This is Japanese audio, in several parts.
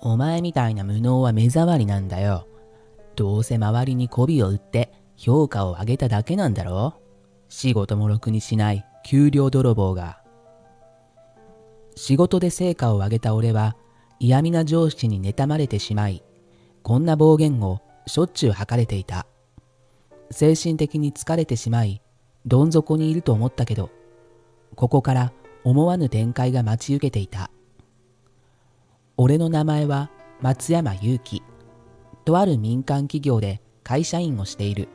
お前みたいな無能は目障りなんだよ。どうせ周りに媚びを売って評価を上げただけなんだろ。仕事もろくにしない給料泥棒が。仕事で成果を上げた俺は嫌味な上司に妬まれてしまい、こんな暴言をしょっちゅう吐かれていた。精神的に疲れてしまい、どん底にいると思ったけど、ここから思わぬ展開が待ち受けていた。俺の名前は松山祐樹。とある民間企業で会社員をしている。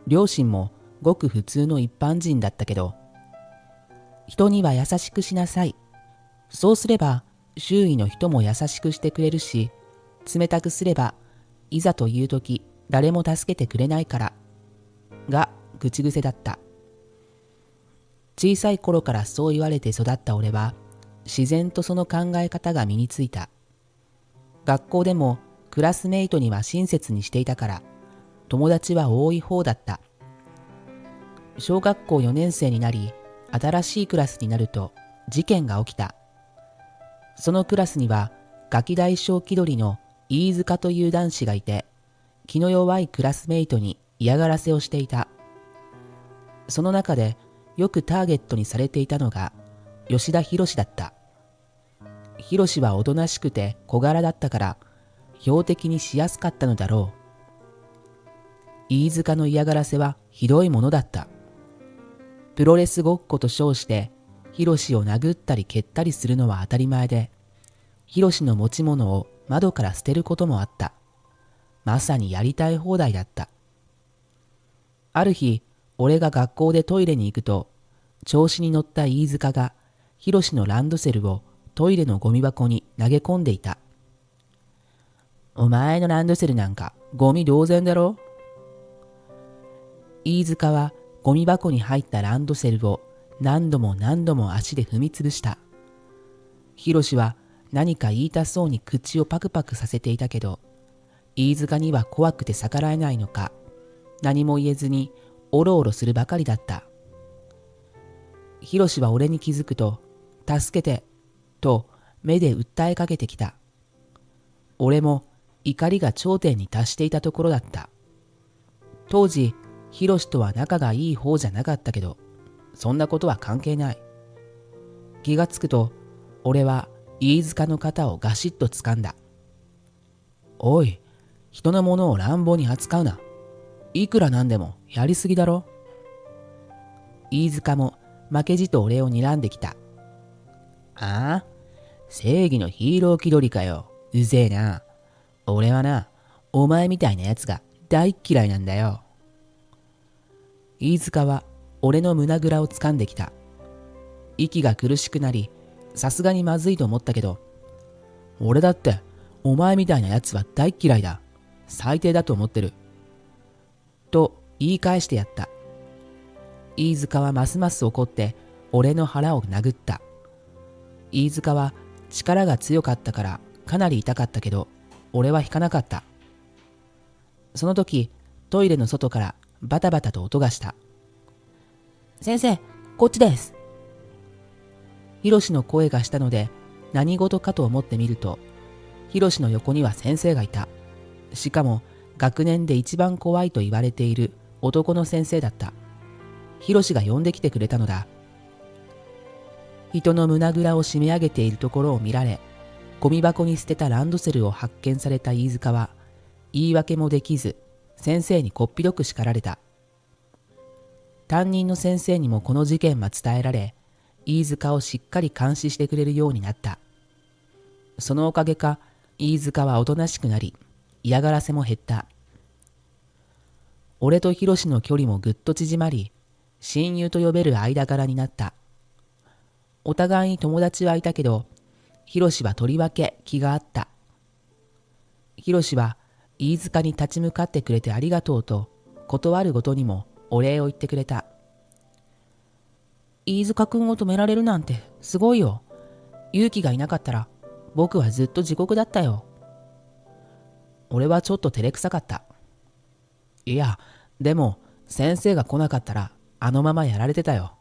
両親もごく普通の一般人だったけど、人には優しくしなさい。そうすれば周囲の人も優しくしてくれるし、冷たくすればいざという時誰も助けてくれないからが口癖だった。小さい頃からそう言われて育った俺は自然とその考え方が身についた。学校でもクラスメイトには親切にしていたから友達は多い方だった。小学校4年生になり新しいクラスになると事件が起きた。そのクラスにはガキ大将気取りの飯塚という男子がいて、気の弱いクラスメイトに嫌がらせをしていた。その中でよくターゲットにされていたのが吉田博だった。博はおとなしくて小柄だったから標的にしやすかったのだろう。飯塚の嫌がらせはひどいものだった。プロレスごっこと称して博を殴ったり蹴ったりするのは当たり前で、博の持ち物を窓から捨てることもあった。まさにやりたい放題だった。ある日、俺が学校でトイレに行くと、調子に乗った飯塚が博のランドセルをトイレのゴミ箱に投げ込んでいた。お前のランドセルなんかゴミ同然だろ。飯塚はゴミ箱に入ったランドセルを何度も何度も足で踏みつぶした。博は何か言いたそうに口をパクパクさせていたけど、飯塚には怖くて逆らえないのか、何も言えずにおろおろするばかりだった。博は俺に気づくと、助けて、と目で訴えかけてきた。俺も怒りが頂点に達していたところだった。当時、博とは仲がいい方じゃなかったけど、そんなことは関係ない。気がつくと、俺は飯塚の肩をガシッと掴んだ。おい、人のものを乱暴に扱うな。いくらなんでもやりすぎだろ。飯塚も負けじと俺を睨んできた。ああ、正義のヒーロー気取りかよ。うぜえな。俺はな、お前みたいなやつが大っ嫌いなんだよ。飯塚は俺の胸ぐらを掴んできた。息が苦しくなり、さすがにまずいと思ったけど、俺だってお前みたいなやつは大っ嫌いだ。最低だと思ってる。と言い返してやった。飯塚はますます怒って俺の腹を殴った。飯塚は力が強かったからかなり痛かったけど、俺は引かなかった。その時、トイレの外からバタバタと音がした。先生、こっちです。博の声がしたので何事かと思ってみると、博の横には先生がいた。しかも学年で一番怖いと言われている男の先生だった。博が呼んできてくれたのだ。人の胸ぐらを締め上げているところを見られ、ゴミ箱に捨てたランドセルを発見された飯塚は、言い訳もできず、先生にこっぴどく叱られた。担任の先生にもこの事件は伝えられ、飯塚をしっかり監視してくれるようになった。そのおかげか、飯塚はおとなしくなり、嫌がらせも減った。俺と博の距離もぐっと縮まり、親友と呼べる間柄になった。お互いに友達はいたけど、博はとりわけ気があった。博は飯塚に立ち向かってくれてありがとうと、断るごとにもお礼を言ってくれた。飯塚くんを止められるなんてすごいよ。勇気がいなかったら僕はずっと地獄だったよ。俺はちょっと照れくさかった。いや、でも先生が来なかったらあのままやられてたよ。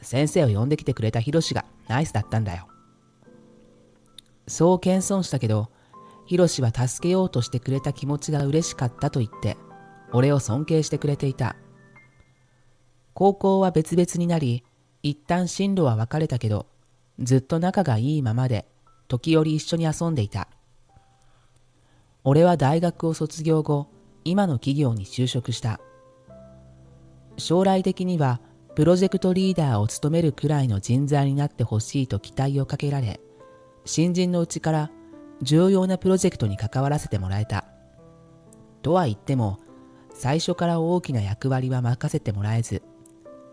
先生を呼んできてくれた博がナイスだったんだよ。そう謙遜したけど、ヒロシは助けようとしてくれた気持ちが嬉しかったと言って、俺を尊敬してくれていた。高校は別々になり、一旦進路は分かれたけど、ずっと仲がいいままで、時折一緒に遊んでいた。俺は大学を卒業後、今の企業に就職した。将来的には、プロジェクトリーダーを務めるくらいの人材になってほしいと期待をかけられ、新人のうちから重要なプロジェクトに関わらせてもらえた。とは言っても、最初から大きな役割は任せてもらえず、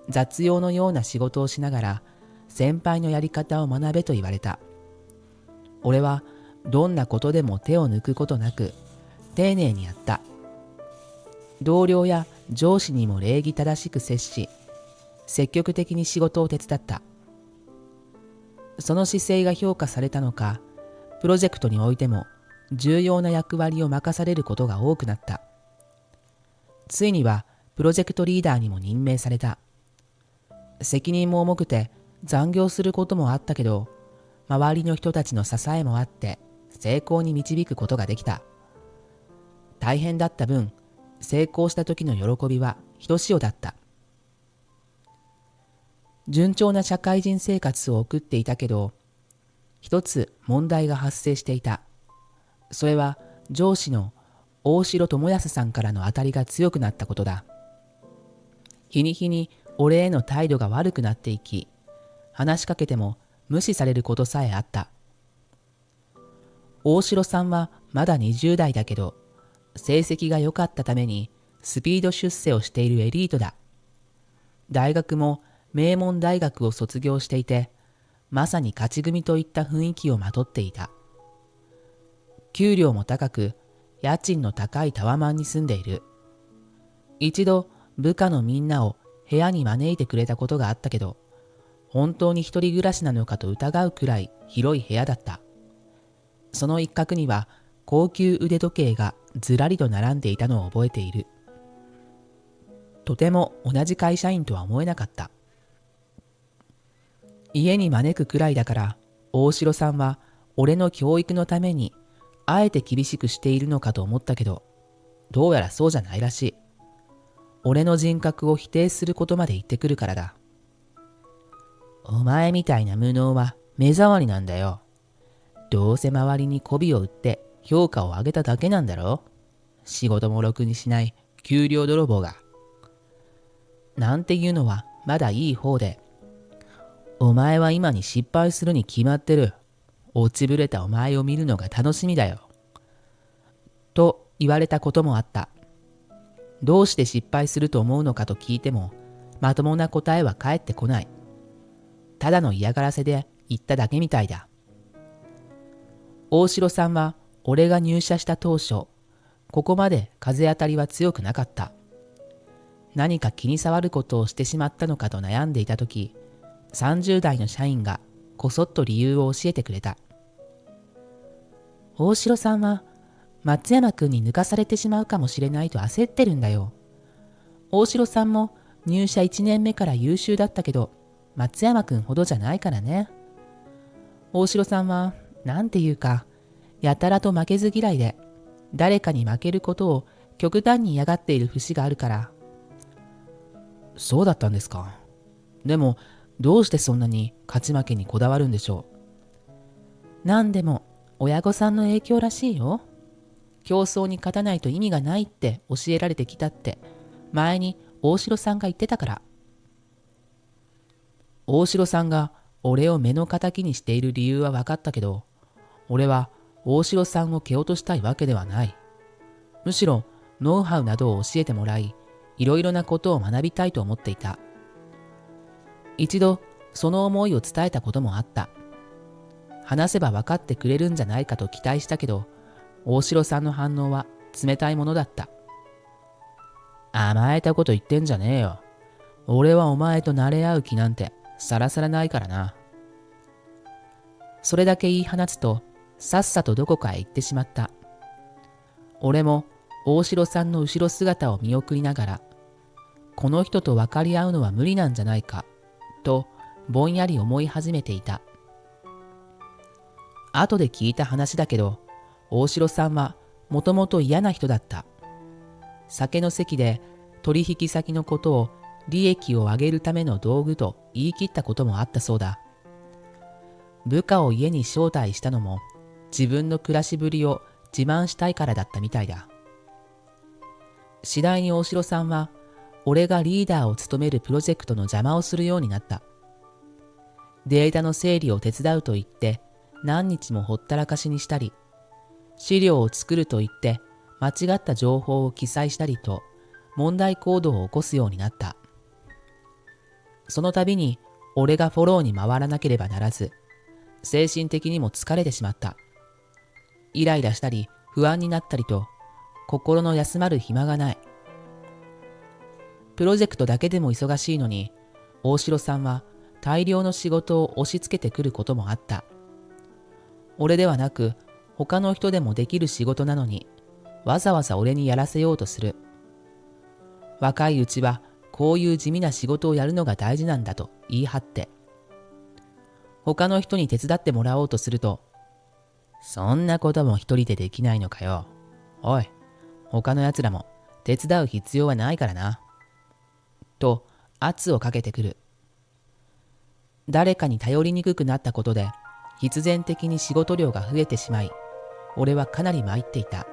雑用のような仕事をしながら先輩のやり方を学べと言われた。俺はどんなことでも手を抜くことなく丁寧にやった。同僚や上司にも礼儀正しく接し、積極的に仕事を手伝った。その姿勢が評価されたのか、プロジェクトにおいても重要な役割を任されることが多くなった。ついにはプロジェクトリーダーにも任命された。責任も重くて残業することもあったけど、周りの人たちの支えもあって成功に導くことができた。大変だった分、成功した時の喜びはひとしおだった。順調な社会人生活を送っていたけど、一つ問題が発生していた。それは上司の大城智康さんからの当たりが強くなったことだ。日に日に俺への態度が悪くなっていき、話しかけても無視されることさえあった。大城さんはまだ20代だけど、成績が良かったためにスピード出世をしているエリートだ。大学も名門大学を卒業していて、まさに勝ち組といった雰囲気をまとっていた。給料も高く、家賃の高いタワマンに住んでいる。一度部下のみんなを部屋に招いてくれたことがあったけど、本当に一人暮らしなのかと疑うくらい広い部屋だった。その一角には高級腕時計がずらりと並んでいたのを覚えている。とても同じ会社員とは思えなかった。家に招くくらいだから、大城さんは俺の教育のためにあえて厳しくしているのかと思ったけど、どうやらそうじゃないらしい。俺の人格を否定することまで言ってくるからだ。お前みたいな無能は目障りなんだよ。どうせ周りに媚びを売って評価を上げただけなんだろ。仕事もろくにしない給料泥棒が。なんていうのはまだいい方で、お前は今に失敗するに決まってる。落ちぶれたお前を見るのが楽しみだよ。と言われたこともあった。どうして失敗すると思うのかと聞いても、まともな答えは返ってこない。ただの嫌がらせで言っただけみたいだ。大城さんは俺が入社した当初、ここまで風当たりは強くなかった。何か気に障ることをしてしまったのかと悩んでいたとき、30代の社員がこそっと理由を教えてくれた。大城さんは松山くんに抜かされてしまうかもしれないと焦ってるんだよ。大城さんも入社1年目から優秀だったけど、松山くんほどじゃないからね。大城さんはなんていうか、やたらと負けず嫌いで、誰かに負けることを極端に嫌がっている節があるから。そうだったんですか。でも、どうしてそんなに勝ち負けにこだわるんでしょう。なんでも、親御さんの影響らしいよ。競争に勝たないと意味がないって教えられてきたって、前に大城さんが言ってたから。大城さんが俺を目の敵にしている理由は分かったけど、俺は大城さんを蹴落としたいわけではない。むしろノウハウなどを教えてもらい、いろいろなことを学びたいと思っていた。一度その思いを伝えたこともあった。話せば分かってくれるんじゃないかと期待したけど、大城さんの反応は冷たいものだった。甘えたこと言ってんじゃねえよ。俺はお前と慣れ合う気なんてさらさらないからな。それだけ言い放つと、さっさとどこかへ行ってしまった。俺も大城さんの後ろ姿を見送りながら、この人と分かり合うのは無理なんじゃないか、とぼんやり思い始めていた。後で聞いた話だけど、大城さんはもともと嫌な人だった。酒の席で取引先のことを利益を上げるための道具と言い切ったこともあったそうだ。部下を家に招待したのも自分の暮らしぶりを自慢したいからだったみたいだ。次第に大城さんは俺がリーダーを務めるプロジェクトの邪魔をするようになった。データの整理を手伝うと言って何日もほったらかしにしたり、資料を作ると言って間違った情報を記載したりと問題行動を起こすようになった。その度に俺がフォローに回らなければならず、精神的にも疲れてしまった。イライラしたり不安になったりと心の休まる暇がない。プロジェクトだけでも忙しいのに、大城さんは大量の仕事を押し付けてくることもあった。俺ではなく他の人でもできる仕事なのに、わざわざ俺にやらせようとする。若いうちはこういう地味な仕事をやるのが大事なんだと言い張って、他の人に手伝ってもらおうとすると、そんなことも一人でできないのかよ。おい、他の奴らも手伝う必要はないからな。と圧をかけてくる。誰かに頼りにくくなったことで必然的に仕事量が増えてしまい、俺はかなり参っていた。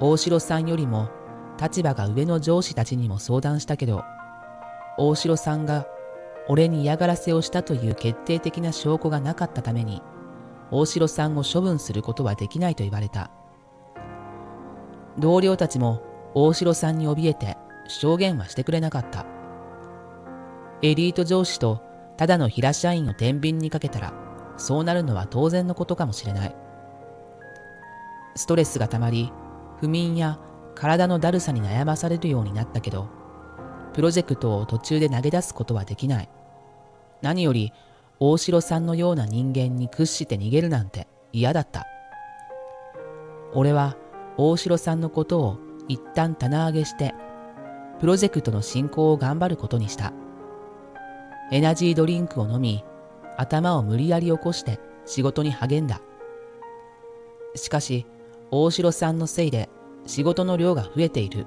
大城さんよりも立場が上の上司たちにも相談したけど、大城さんが俺に嫌がらせをしたという決定的な証拠がなかったために、大城さんを処分することはできないと言われた。同僚たちも大城さんに怯えて証言はしてくれなかった。エリート上司とただの平社員を天秤にかけたら、そうなるのは当然のことかもしれない。ストレスがたまり、不眠や体のだるさに悩まされるようになったけど、プロジェクトを途中で投げ出すことはできない。何より大城さんのような人間に屈して逃げるなんて嫌だった。俺は大城さんのことを一旦棚上げして、プロジェクトの進行を頑張ることにした。エナジードリンクを飲み、頭を無理やり起こして仕事に励んだ。しかし、大城さんのせいで仕事の量が増えている。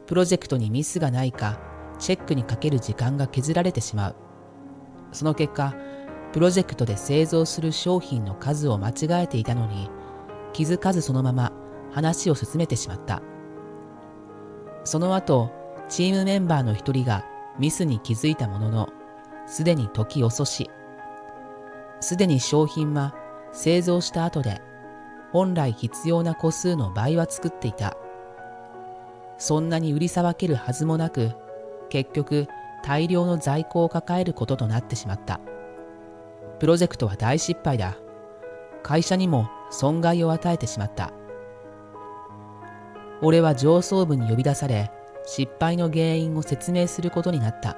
プロジェクトにミスがないか、チェックにかける時間が削られてしまう。その結果、プロジェクトで製造する商品の数を間違えていたのに、気づかずそのまま話を進めてしまった。その後、チームメンバーの一人がミスに気づいたものの、すでに時遅し。すでに商品は製造した後で、本来必要な個数の倍は作っていた。そんなに売りさばけるはずもなく、結局大量の在庫を抱えることとなってしまった。プロジェクトは大失敗だ。会社にも損害を与えてしまった。俺は上層部に呼び出され、失敗の原因を説明することになった。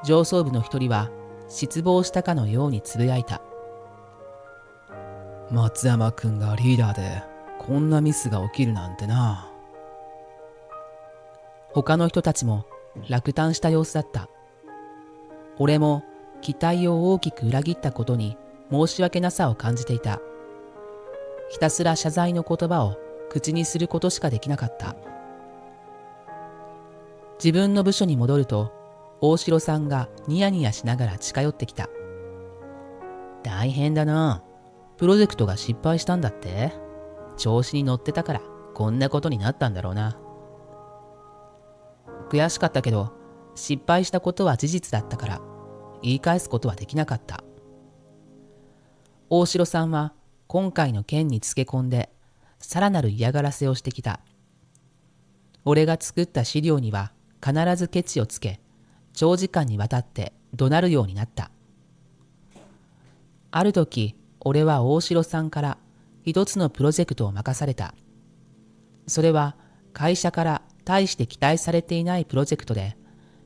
上層部の一人は失望したかのようにつぶやいた。松山くんがリーダーでこんなミスが起きるなんてな。他の人たちも落胆した様子だった。俺も期待を大きく裏切ったことに申し訳なさを感じていた。ひたすら謝罪の言葉を口にすることしかできなかった。自分の部署に戻ると、大城さんがニヤニヤしながら近寄ってきた。大変だな。プロジェクトが失敗したんだって？調子に乗ってたからこんなことになったんだろうな。悔しかったけど、失敗したことは事実だったから言い返すことはできなかった。大城さんは今回の件につけ込んでさらなる嫌がらせをしてきた。俺が作った資料には必ずケチをつけ、長時間にわたって怒鳴るようになった。ある時、俺は大城さんから一つのプロジェクトを任された。それは会社から大して期待されていないプロジェクトで、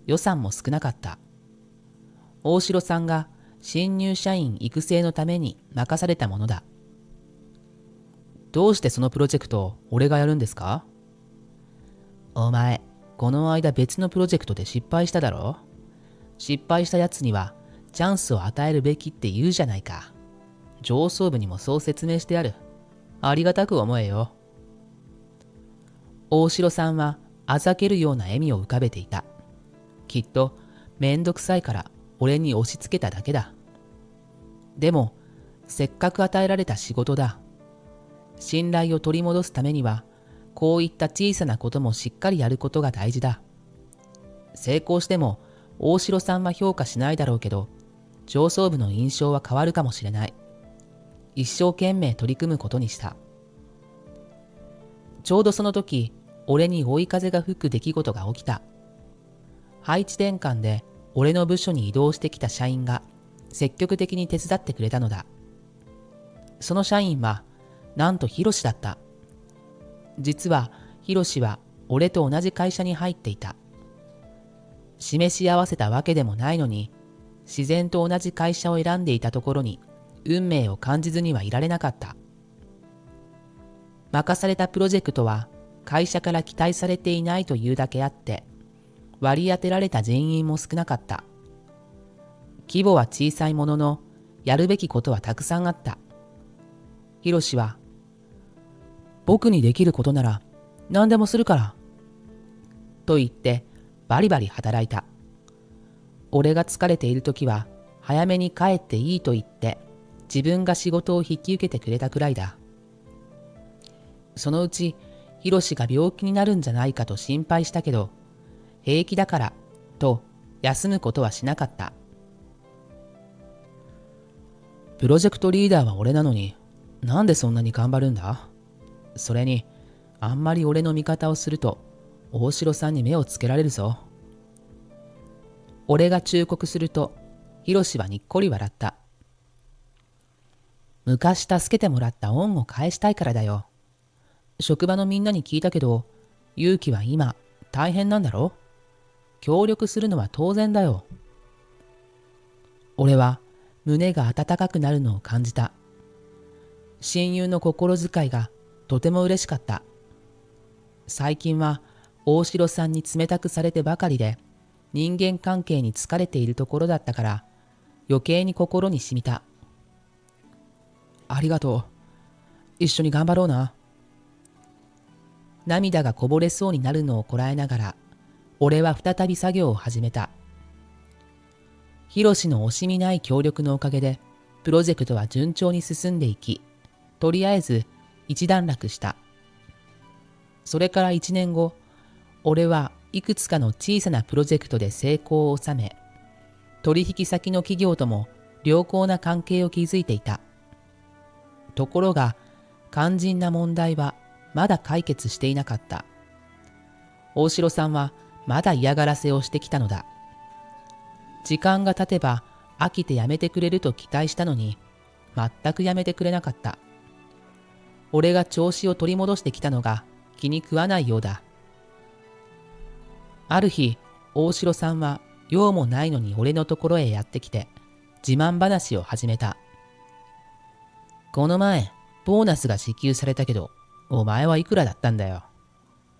予算も少なかった。大城さんが新入社員育成のために任されたものだ。どうしてそのプロジェクトを俺がやるんですか？お前、この間別のプロジェクトで失敗しただろ？失敗したやつにはチャンスを与えるべきって言うじゃないか。上層部にもそう説明してある。ありがたく思えよ。大城さんはあざけるような笑みを浮かべていた。きっとめんどくさいから俺に押し付けただけだ。でもせっかく与えられた仕事だ。信頼を取り戻すためにはこういった小さなこともしっかりやることが大事だ。成功しても大城さんは評価しないだろうけど、上層部の印象は変わるかもしれない。一生懸命取り組むことにした。ちょうどその時、俺に追い風が吹く出来事が起きた。配置転換で俺の部署に移動してきた社員が積極的に手伝ってくれたのだ。その社員はなんとヒロシだった。実はヒロシは俺と同じ会社に入っていた。示し合わせたわけでもないのに、自然と同じ会社を選んでいたところに運命を感じずにはいられなかった。任されたプロジェクトは会社から期待されていないというだけあって、割り当てられた人員も少なかった。規模は小さいものの、やるべきことはたくさんあった。ヒロシは、僕にできることなら何でもするから、と言ってバリバリ働いた。俺が疲れているときは早めに帰っていいと言って自分が仕事を引き受けてくれたくらいだ。そのうちヒロシが病気になるんじゃないかと心配したけど、平気だからと休むことはしなかった。プロジェクトリーダーは俺なのに、なんでそんなに頑張るんだ？それにあんまり俺の味方をすると大城さんに目をつけられるぞ。俺が忠告するとヒロシはにっこり笑った。昔助けてもらった恩を返したいからだよ。職場のみんなに聞いたけど、勇気は今大変なんだろ？協力するのは当然だよ。俺は胸が温かくなるのを感じた。親友の心遣いがとても嬉しかった。最近は大城さんに冷たくされてばかりで、人間関係に疲れているところだったから余計に心に染みた。ありがとう。一緒に頑張ろうな。涙がこぼれそうになるのをこらえながら、俺は再び作業を始めた。ヒロシの惜しみない協力のおかげでプロジェクトは順調に進んでいき、とりあえず一段落した。それから1年後、俺はいくつかの小さなプロジェクトで成功を収め、取引先の企業とも良好な関係を築いていた。ところが、肝心な問題はまだ解決していなかった。大城さんはまだ嫌がらせをしてきたのだ。時間が経てば飽きてやめてくれると期待したのに、全くやめてくれなかった。俺が調子を取り戻してきたのが気に食わないようだ。ある日、大城さんは用もないのに俺のところへやってきて、自慢話を始めた。この前、ボーナスが支給されたけど、お前はいくらだったんだよ。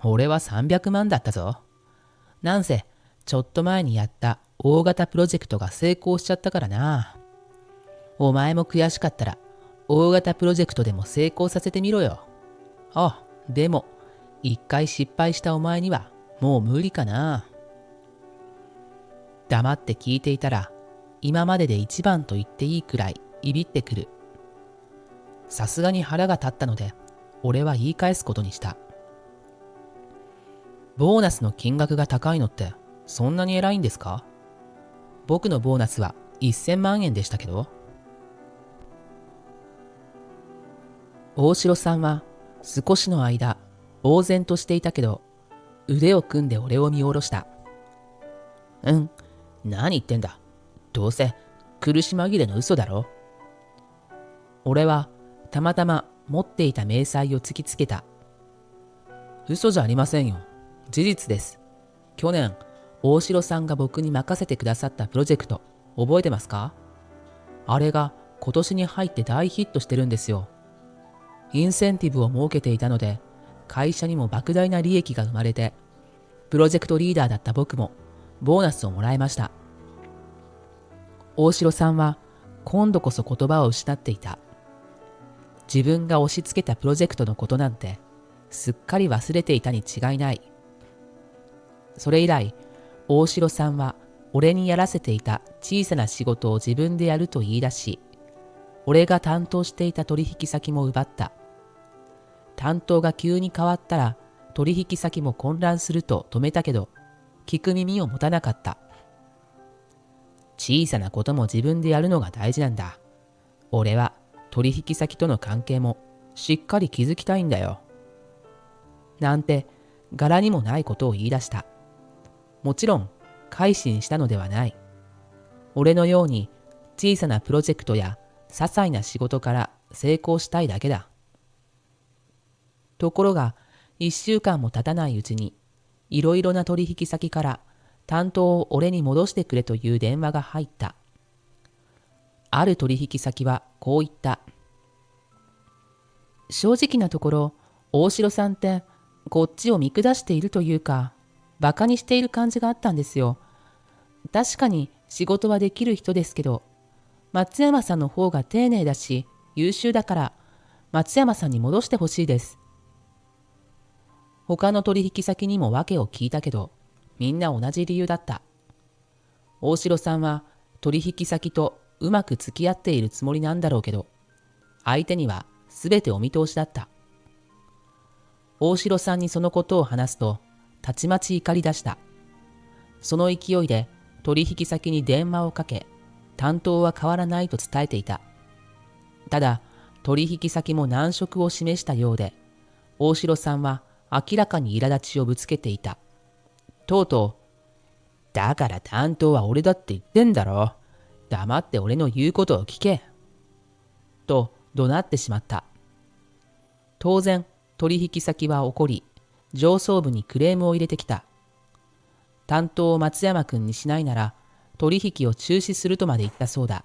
俺は300万だったぞ。なんせ、ちょっと前にやった大型プロジェクトが成功しちゃったからな。お前も悔しかったら、大型プロジェクトでも成功させてみろよ。あ、でも、一回失敗したお前には、もう無理かな。黙って聞いていたら、今までで一番と言っていいくらいいびってくる。さすがに腹が立ったので、俺は言い返すことにした。ボーナスの金額が高いのってそんなに偉いんですか？僕のボーナスは1000万円でしたけど。大城さんは少しの間呆然としていたけど、腕を組んで俺を見下ろした。何言ってんだ。どうせ苦し紛れの嘘だろ。俺はたまたま持っていた明細を突きつけた。嘘じゃありませんよ。事実です。去年、大城さんが僕に任せてくださったプロジェクト、覚えてますか？あれが今年に入って大ヒットしてるんですよ。インセンティブを設けていたので、会社にも莫大な利益が生まれて、プロジェクトリーダーだった僕もボーナスをもらいました。大城さんは今度こそ言葉を失っていた。自分が押し付けたプロジェクトのことなんてすっかり忘れていたに違いない。それ以来、大城さんは俺にやらせていた小さな仕事を自分でやると言い出し、俺が担当していた取引先も奪った。担当が急に変わったら取引先も混乱すると止めたけど、聞く耳を持たなかった。小さなことも自分でやるのが大事なんだ。俺は取引先との関係もしっかり築きたいんだよ。なんて柄にもないことを言い出した。もちろん改心したのではない。俺のように小さなプロジェクトや些細な仕事から成功したいだけだ。ところが1週間も経たないうちにいろいろな取引先から担当を俺に戻してくれという電話が入った。ある取引先はこう言った。正直なところ、大城さんってこっちを見下しているというか、バカにしている感じがあったんですよ。確かに仕事はできる人ですけど、松山さんの方が丁寧だし優秀だから松山さんに戻してほしいです。他の取引先にも訳を聞いたけど、みんな同じ理由だった。大城さんは取引先とうまく付き合っているつもりなんだろうけど、相手には全てお見通しだった。大城さんにそのことを話すと、たちまち怒り出した。その勢いで取引先に電話をかけ、担当は変わらないと伝えていた。ただ、取引先も難色を示したようで、大城さんは明らかに苛立ちをぶつけていた。とうとう、だから担当は俺だって言ってんだろ。黙って俺の言うことを聞け。と怒鳴ってしまった。当然、取引先は怒り、上層部にクレームを入れてきた。担当を松山君にしないなら、取引を中止するとまで言ったそうだ。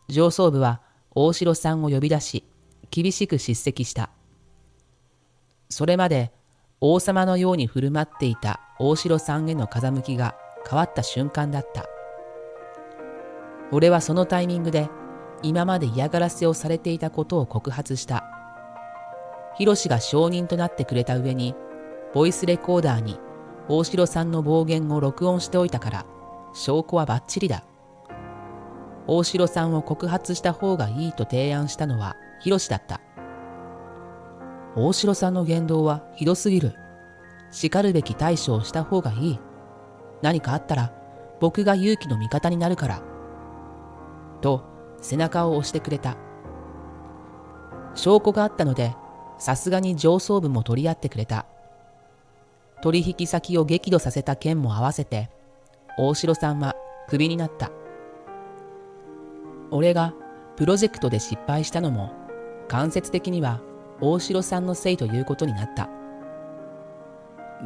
上層部は大城さんを呼び出し、厳しく叱責した。それまで王様のように振る舞っていた大城さんへの風向きが変わった瞬間だった。俺はそのタイミングで今まで嫌がらせをされていたことを告発した。ヒロシが証人となってくれた上に、ボイスレコーダーに大城さんの暴言を録音しておいたから、証拠はバッチリだ。大城さんを告発した方がいいと提案したのはヒロシだった。大城さんの言動はひどすぎる。しかるべき対処をした方がいい。何かあったら僕が勇気の味方になるから。と背中を押してくれた。証拠があったので、さすがに上層部も取り合ってくれた。取引先を激怒させた件も合わせて、大城さんはクビになった。俺がプロジェクトで失敗したのも、間接的には大城さんのせいということになった。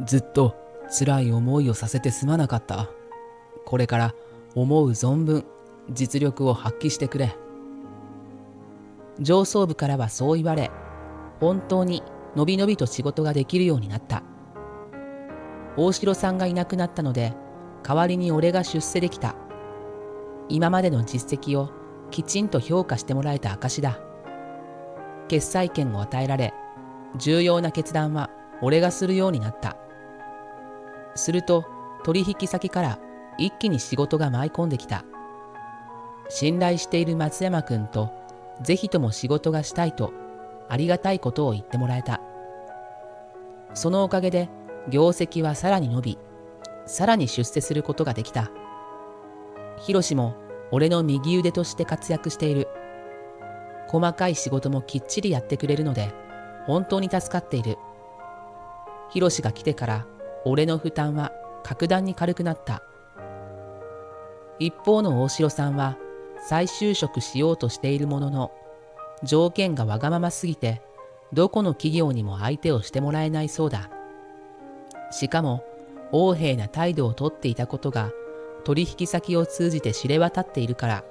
ずっと辛い思いをさせてすまなかった。これから思う存分実力を発揮してくれ。上層部からはそう言われ、本当にのびのびと仕事ができるようになった。大城さんがいなくなったので、代わりに俺が出世できた。今までの実績をきちんと評価してもらえた証だ。決裁権を与えられ、重要な決断は俺がするようになった。すると取引先から一気に仕事が舞い込んできた。信頼している松山君とぜひとも仕事がしたいとありがたいことを言ってもらえた。そのおかげで業績はさらに伸び、さらに出世することができた。ヒロシも俺の右腕として活躍している。細かい仕事もきっちりやってくれるので本当に助かっている。ヒロシが来てから俺の負担は格段に軽くなった。一方の大城さんは再就職しようとしているものの、条件がわがまますぎてどこの企業にも相手をしてもらえないそうだ。しかも横柄な態度をとっていたことが取引先を通じて知れ渡っているから、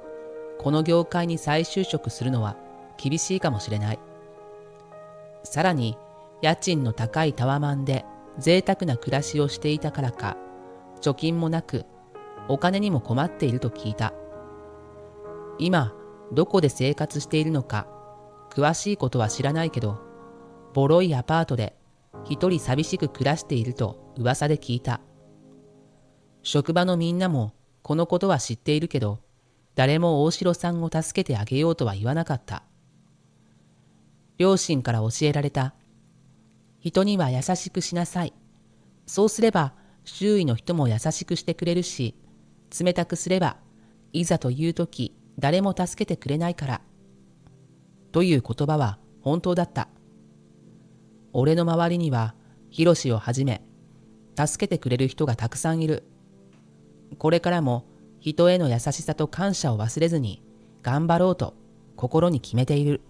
この業界に再就職するのは厳しいかもしれない。さらに家賃の高いタワマンで贅沢な暮らしをしていたからか、貯金もなくお金にも困っていると聞いた。今どこで生活しているのか詳しいことは知らないけど、ボロいアパートで一人寂しく暮らしていると噂で聞いた。職場のみんなもこのことは知っているけど、誰も大城さんを助けてあげようとは言わなかった。両親から教えられた。人には優しくしなさい。そうすれば周囲の人も優しくしてくれるし、冷たくすればいざという時誰も助けてくれないから。という言葉は本当だった。俺の周りにはヒロシをはじめ助けてくれる人がたくさんいる。これからも人への優しさと感謝を忘れずに頑張ろうと心に決めている。